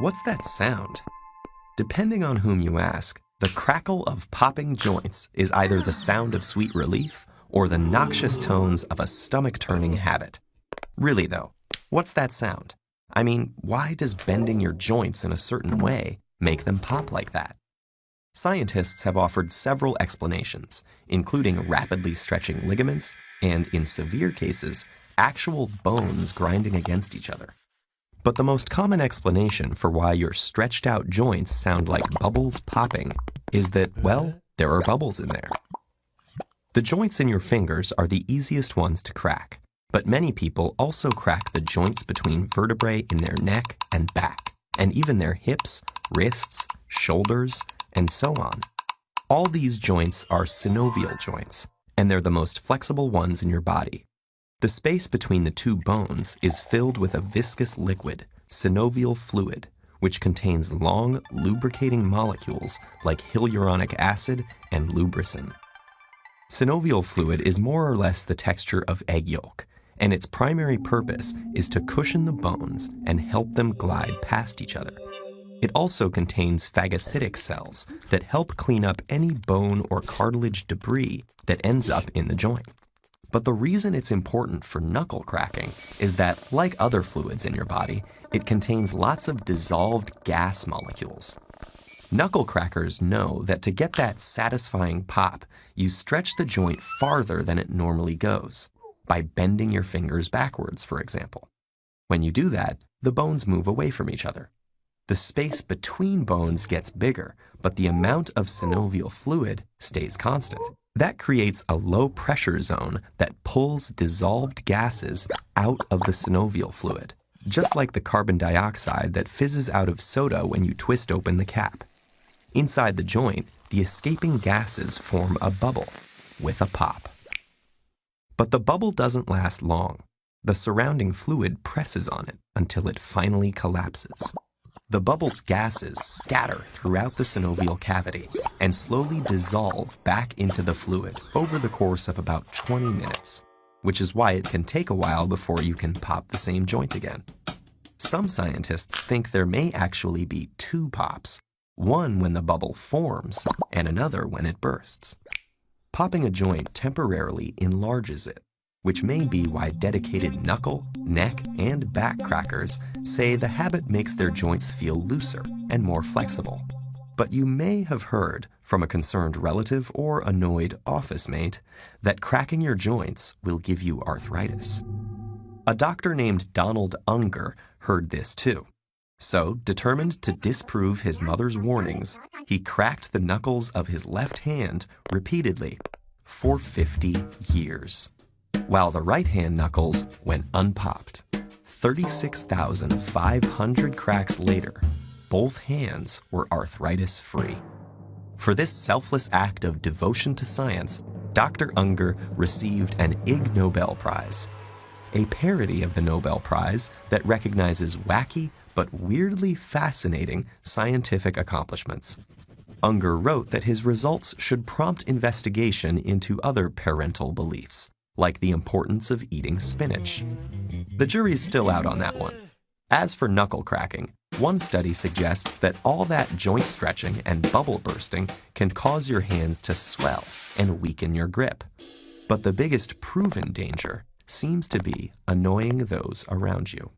What's that sound? Depending on whom you ask, the crackle of popping joints is either the sound of sweet relief or the noxious tones of a stomach-turning habit. Really though, what's that sound? I mean, why does bending your joints in a certain way make them pop like that? Scientists have offered several explanations, including rapidly stretching ligaments and, in severe cases, actual bones grinding against each other. But the most common explanation for why your stretched out joints sound like bubbles popping is that, well, there are bubbles in there. The joints in your fingers are the easiest ones to crack, but many people also crack the joints between vertebrae in their neck and back, and even their hips, wrists, shoulders, and so on. All these joints are synovial joints, and they're the most flexible ones in your body. The space between the two bones is filled with a viscous liquid, synovial fluid, which contains long, lubricating molecules like hyaluronic acid and lubricin. Synovial fluid is more or less the texture of egg yolk, and its primary purpose is to cushion the bones and help them glide past each other. It also contains phagocytic cells that help clean up any bone or cartilage debris that ends up in the joint. But the reason it's important for knuckle cracking is that, like other fluids in your body, it contains lots of dissolved gas molecules. Knuckle crackers know that to get that satisfying pop, you stretch the joint farther than it normally goes, by bending your fingers backwards, for example. When you do that, the bones move away from each other. The space between bones gets bigger, but the amount of synovial fluid stays constant. That creates a low-pressure zone that pulls dissolved gases out of the synovial fluid, just like the carbon dioxide that fizzes out of soda when you twist open the cap. Inside the joint, the escaping gases form a bubble with a pop. But the bubble doesn't last long. The surrounding fluid presses on it until it finally collapses. The bubble's gases scatter throughout the synovial cavity and slowly dissolve back into the fluid over the course of about 20 minutes, which is why it can take a while before you can pop the same joint again. Some scientists think there may actually be two pops, one when the bubble forms and another when it bursts. Popping a joint temporarily enlarges it, which may be why dedicated knuckle, neck, and back crackers say the habit makes their joints feel looser and more flexible. But you may have heard from a concerned relative or annoyed office mate that cracking your joints will give you arthritis. A doctor named Donald Unger heard this too. So, determined to disprove his mother's warnings, he cracked the knuckles of his left hand repeatedly for 50 years. While the right-hand knuckles went unpopped. 36,500 cracks later, both hands were arthritis-free. For this selfless act of devotion to science, Dr. Unger received an Ig Nobel Prize, a parody of the Nobel Prize that recognizes wacky but weirdly fascinating scientific accomplishments. Unger wrote that his results should prompt investigation into other parental beliefs, like the importance of eating spinach. The jury's still out on that one. As for knuckle cracking, one study suggests that all that joint stretching and bubble bursting can cause your hands to swell and weaken your grip. But the biggest proven danger seems to be annoying those around you.